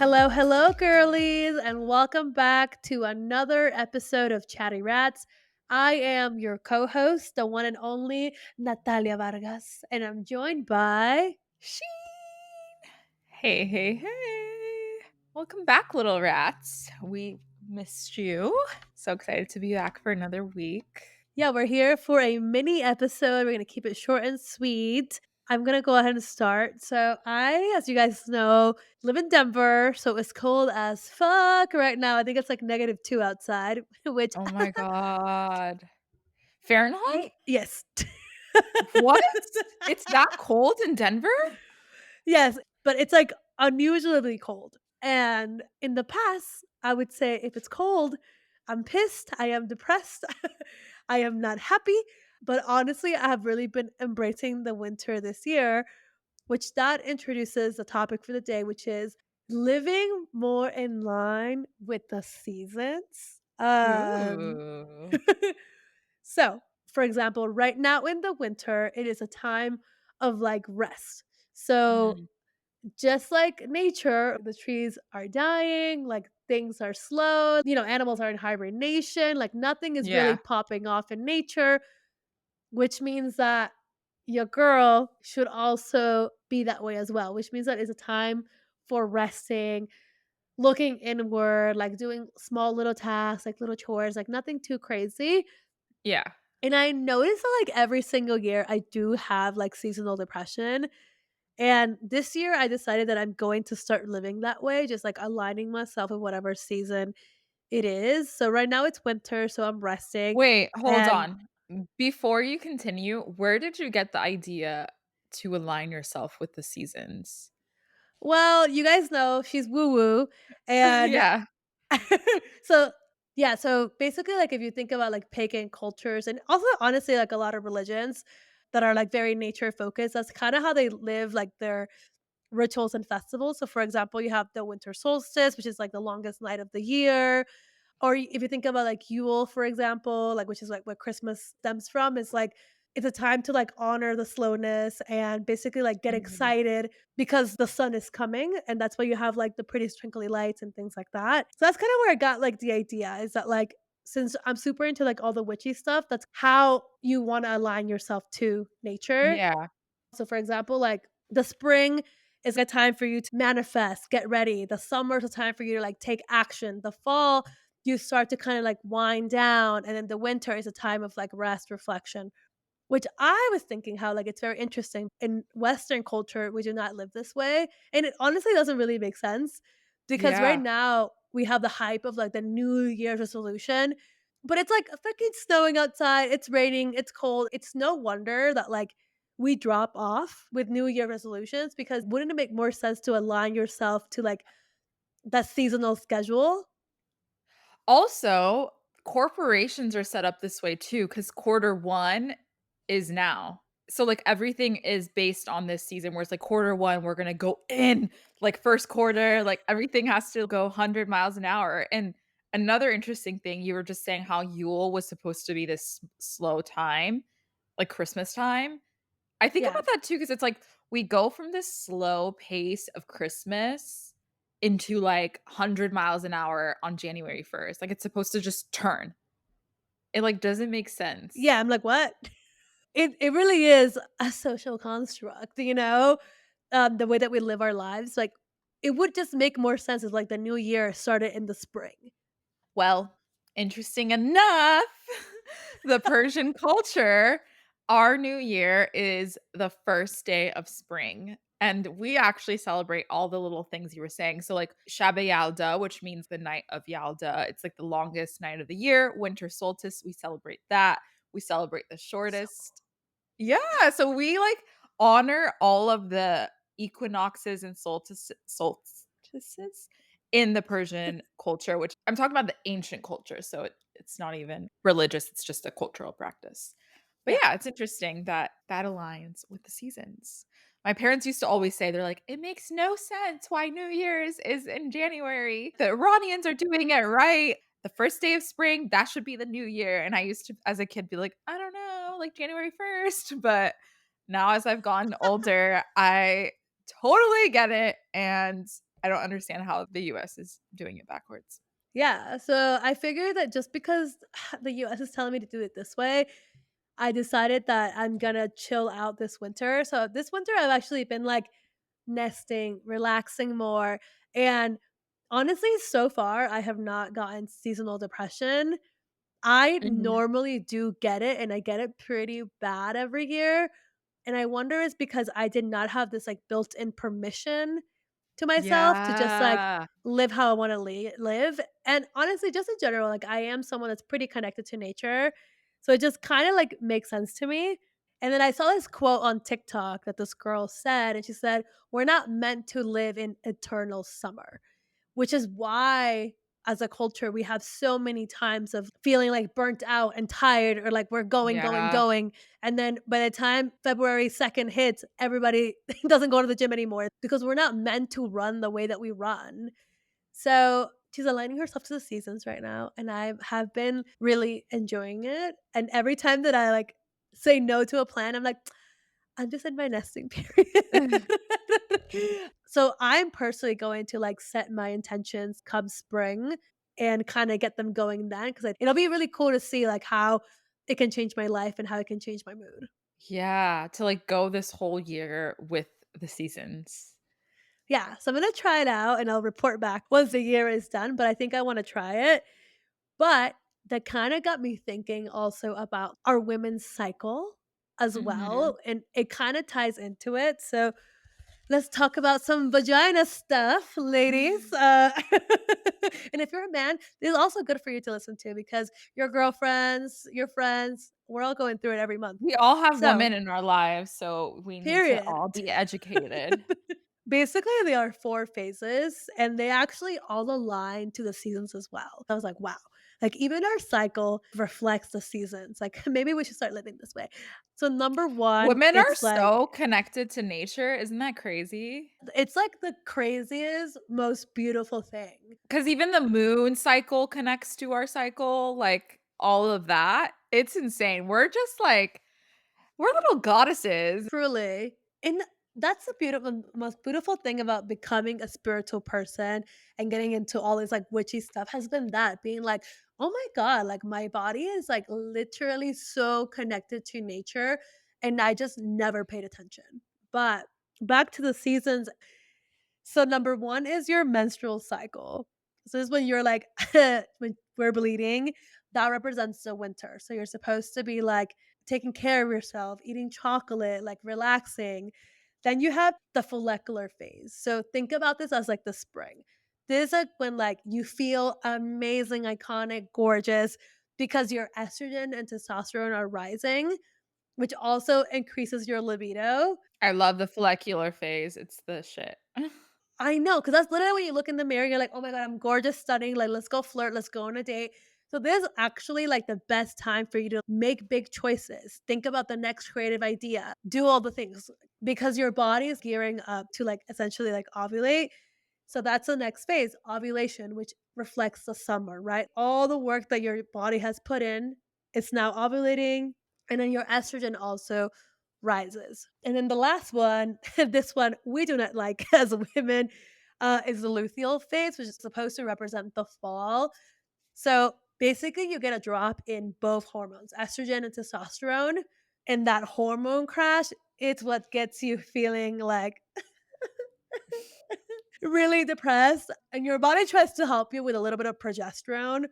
Hello, hello, girlies, and welcome back to another episode of Chatty Rats. I am your co host, the one and only Natalia Vargas, and I'm joined by. Sheen! Hey, hey, hey. Welcome back, little rats. We missed you. So excited to be back for another week. Yeah, we're here for a mini episode. We're going to keep it short and sweet. I'm going to go ahead and start. So, as you guys know, live in Denver. So, it's cold as fuck right now. I think it's like -2 outside, which, Oh my God. Fahrenheit? yes. What? It's that cold in Denver? Yes, but it's, like, unusually cold, and in the past, I would say if it's cold, I'm pissed, I am depressed, I am not happy, but honestly, I have really been embracing the winter this year, which that introduces the topic for the day, which is living more in line with the seasons. Ooh. So, for example, right now in the winter, it is a time of, like, rest. So Mm, just like nature, the trees are dying, like things are slow, animals are in hibernation, like nothing is really yeah. popping off in nature, which means that your girl should also be that way as well, which means that it's a time for resting, looking inward, like doing small little tasks, like little chores, like nothing too crazy. Yeah. And I notice that like every single year I do have like seasonal depression. And this year, I decided that I'm going to start living that way, just like aligning myself with whatever season it is. So right now it's winter, so I'm resting. Wait, hold And on. Before you continue, where did you get the idea to align yourself with the seasons? well, you guys know she's woo woo. And Yeah. so, yeah, so basically, like if you think about like pagan cultures and also honestly, like a lot of religions that are like very nature focused, that's kind of how they live like their rituals and festivals. So, for example, you have the winter solstice, which is like the longest night of the year. Or if you think about, like, Yule, for example, like, which is, like, what Christmas stems from, it's like it's a time to, like, honor the slowness and basically, like, get Mhm. excited because the sun is coming, and that's why you have, like, the pretty twinkly lights and things like that. So that's kinda where I got, like, the idea is that, like, since I'm super into, like, all the witchy stuff, that's how you wanna align yourself to nature. Yeah. So, for example, like the spring is a time for you to manifest, get ready. The summer is a time for you to like take action. The fall, you start to kind of like wind down. And then the winter is a time of like rest, reflection, which I was thinking how like it's very interesting. In Western culture, we do not live this way. And it honestly doesn't really make sense because right Yeah. now we have the hype of like the New Year's resolution, but it's like fucking snowing outside, it's raining, it's cold. It's no wonder that like we drop off with New Year resolutions because wouldn't it make more sense to align yourself to like that seasonal schedule? Also, corporations are set up this way too, because quarter one is now. So, like, everything is based on this season where it's like quarter one, we're gonna go in, like, first quarter, like, everything has to go 100 miles an hour. And another interesting thing, you were just saying how Yule was supposed to be this slow time, like Christmas time. I think Yeah. about that too, because it's like we go from this slow pace of Christmas into like 100 miles an hour on January 1st. Like it's supposed to just turn. It like doesn't make sense. Yeah, I'm like, "What?" It really is a social construct, the way that we live our lives, like, it would just make more sense if, like, the new year started in the spring. Well, interesting enough, the Persian culture, our new year is the first day of spring. And we actually celebrate all the little things you were saying. So, like Shab Yalda, which means the night of Yalda, it's like the longest night of the year. Winter solstice, we celebrate that. We celebrate the So shortest. Yeah, so we, like, honor all of the equinoxes and solstices in the Persian culture, which I'm talking about the ancient culture, so it's not even religious, it's just a cultural practice. But yeah. yeah, it's interesting that that aligns with the seasons. My parents used to always say, they're like, "It makes no sense why New Year's is in January. The Iranians are doing it right. The first day of spring, that should be the new year." And I used to, as a kid, be like, "I don't know, like January 1st." But now as I've gotten older, I totally get it. And I don't understand how the US is doing it backwards. Yeah, so I figured that just because the US is telling me to do it this way, I decided that I'm gonna chill out this winter. So this winter, I've actually been like nesting, relaxing more. And honestly, so far, I have not gotten seasonal depression. I Mhm. normally do get it, and I get it pretty bad every year. And I wonder is because I did not have this like built in permission to myself to just like Yeah. live how I want to live. And honestly, just in general, like I am someone that's pretty connected to nature. So it just kind of like makes sense to me. And then I saw this quote on TikTok that this girl said, and she said, "We're not meant to live in eternal summer." Which is why, as a culture, we have so many times of feeling, like, burnt out and tired or, like, we're going, going, Yeah. going, and then by the time February 2nd hits, everybody doesn't go to the gym anymore because we're not meant to run the way that we run. So, she's aligning herself to the seasons right now, and I have been really enjoying it, and every time that I, like, say no to a plan, I'm like, I'm just in my nesting period. So I'm personally going to like set my intentions come spring and kind of get them going then because it'll be really cool to see like how it can change my life and how it can change my mood. Yeah, to, like, go this whole year with the seasons. Yeah, so I'm gonna try it out and I'll report back once the year is done. But I think I want to try it. But that kind of got me thinking also about our women's cycle as Mhm. well. And it kind of ties into it. So let's talk about some vagina stuff, ladies. And if you're a man, this is also good for you to listen to because your girlfriends, your friends, we're all going through it every month. We all have So, women in our lives, so we need to period. all be educated. Basically, they are 4 phases, and they actually all align to the seasons as well. I was like, "Wow." Like, even our cycle reflects the seasons. Like, maybe we should start living this way. So, number 1, Women are so connected to nature, isn't that crazy? it's like the craziest, most beautiful thing. 'Cause even the moon cycle connects to our cycle, like, all of that, it's insane. We're just like we're little goddesses. Truly. And that's the beautiful most beautiful thing about becoming a spiritual person and getting into all this like witchy stuff has been that being like, oh my God, like my body is like literally so connected to nature and I just never paid attention. But back to the seasons. So number 1 is your menstrual cycle. So this is when you're like when we're bleeding, that represents the winter. So you're supposed to be like taking care of yourself, eating chocolate, like relaxing. Then you have the follicular phase. So think about this as like the spring. This is like when like you feel amazing, iconic, gorgeous because your estrogen and testosterone are rising, which also increases your libido. I love the follicular phase, it's the shit. I know, because that's literally when you look in the mirror, you're like, "Oh my god, I'm gorgeous, stunning, like, let's go flirt, let's go on a date." So this is actually, like, the best time for you to make big choices, think about the next creative idea, do all the things, because your body is gearing up to, like, essentially, like, ovulate. So that's the next phase, ovulation, which reflects the summer, right? All the work that your body has put in, it's now ovulating, and then your estrogen also rises. And then the last one, this one we do not like as women, is the luteal phase, which is supposed to represent the fall. So basically, you get a drop in both hormones, estrogen and testosterone. And that hormone crash, it's what gets you feeling like really depressed. And your body tries to help you with a little bit of progesterone,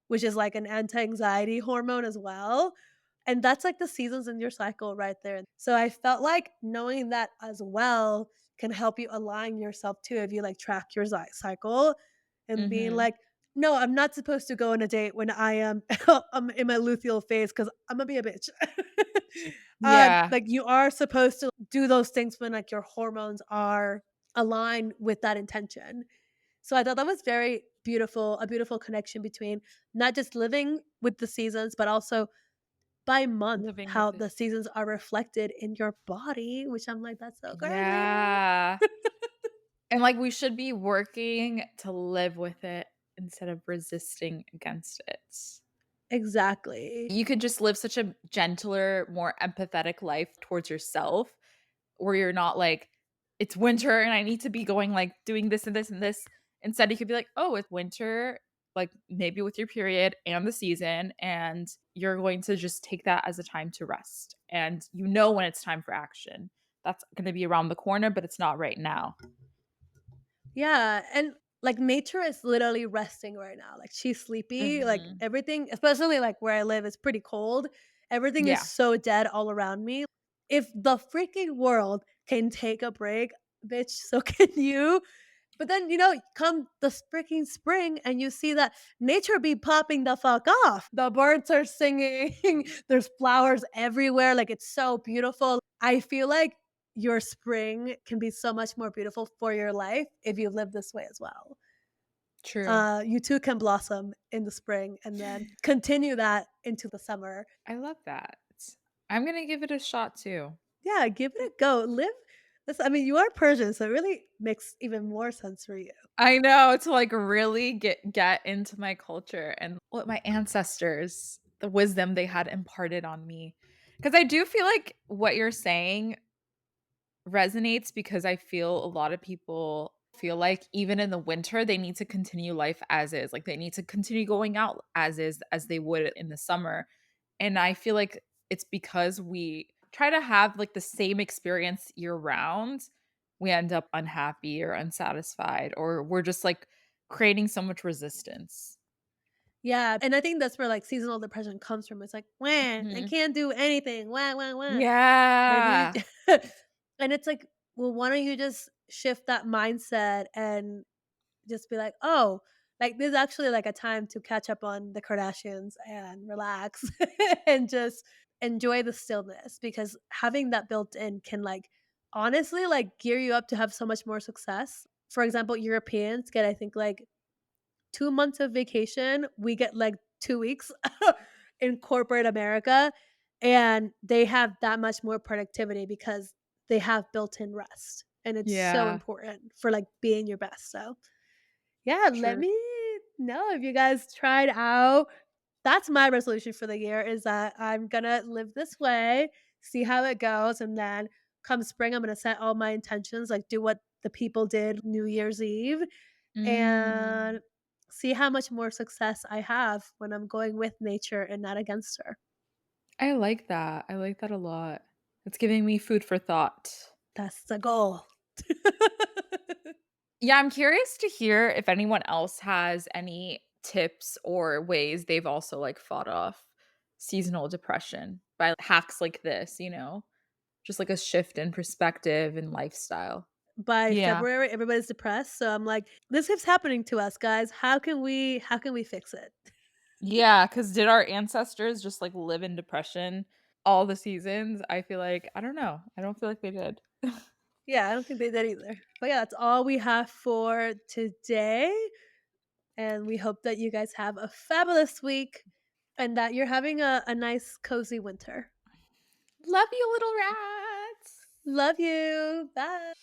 which is like an anti anxiety hormone as well. And that's like the seasons in your cycle right there. So I felt like knowing that as well can help you align yourself too if you like track your cycle and being Mhm. like, no, I'm not supposed to go on a date when I am I'm in my luteal phase because I'm gonna be a bitch. Yeah. Like you are supposed to do those things when like your hormones are aligned with that intention. So I thought that was very beautiful, a beautiful connection between not just living with the seasons, but also by month, Living with how it. the seasons are reflected in your body, which I'm like, "That's so crazy." Yeah. And, like, we should be working to live with it instead of resisting against it. Exactly. You could just live such a gentler, more empathetic life towards yourself where you're not, like, it's winter and I need to be going like doing this and this and this. Instead, you could be like, oh, it's winter, like maybe with your period and the season, and you're going to just take that as a time to rest. And you know when it's time for action. That's going to be around the corner, but it's not right now. Yeah, and, like, nature is literally resting right now, like, she's sleepy, like, Mhm. everything especially, like, where I live, is pretty cold. Everything is Yeah, so dead all around me. If the freaking world can take a break, bitch, so can you. But then, come the freaking spring and you see that nature be popping the fuck off. The birds are singing, there's flowers everywhere, like, it's so beautiful. I feel like your spring can be so much more beautiful for your life if you live this way as well. true. You too can blossom in the spring and then continue that into the summer. I love that. I'm going to give it a shot too. Yeah, give it a go. Live this I mean, you are Persian, so it really makes even more sense for you. I know, to, like, really get into my culture and what my ancestors, the wisdom they had imparted on me. Because I do feel like what you're saying resonates because I feel a lot of people feel like even in the winter, they need to continue life as is. Like, they need to continue going out as is, as they would in the summer. And I feel like it's because we try to have, like, the same experience year round, we end up unhappy or unsatisfied, or we're just, like, creating so much resistance. Yeah, and I think that's where, like, seasonal depression comes from. It's like, "Wah, I Mhm. can't do anything. Wah, wah, wah." But if you Yeah. and it's like, well, why don't you just shift that mindset and just be like, "Oh, like, this is actually, like, a time to catch up on the Kardashians and relax and just enjoy the stillness," because having that built in can, like, honestly, like, gear you up to have so much more success. For example, Europeans get, I think, like, 2 months of vacation, we get, like, 2 weeks in corporate America, and they have that much more productivity because they have built-in rest, and it's so Yeah. important for, like, being your best, so, yeah, let True. me know if you guys tried out that's my resolution for the year is that I'm gonna live this way, see how it goes, and then come spring, I'm gonna set all my intentions, like, do what the people did New Year's Eve, Mm. and see how much more success I have when I'm going with nature and not against her. I like that. I like that a lot. It's giving me food for thought. That's the goal. Yeah, I'm curious to hear if anyone else has any tips or ways they've also, like, fought off seasonal depression by hacks like this, just like a shift in perspective and lifestyle. By Yeah. February, everybody's depressed, so I'm like, "This keeps happening to us, guys. How can we fix it?" Yeah, because did our ancestors just, like, live in depression all the seasons? I feel like I don't know. I don't feel like they did. Yeah, I don't think they did either. But yeah, that's all we have for today, and we hope that you guys have a fabulous week and that you're having a nice cozy winter. Love you, little rats. Love you. Bye.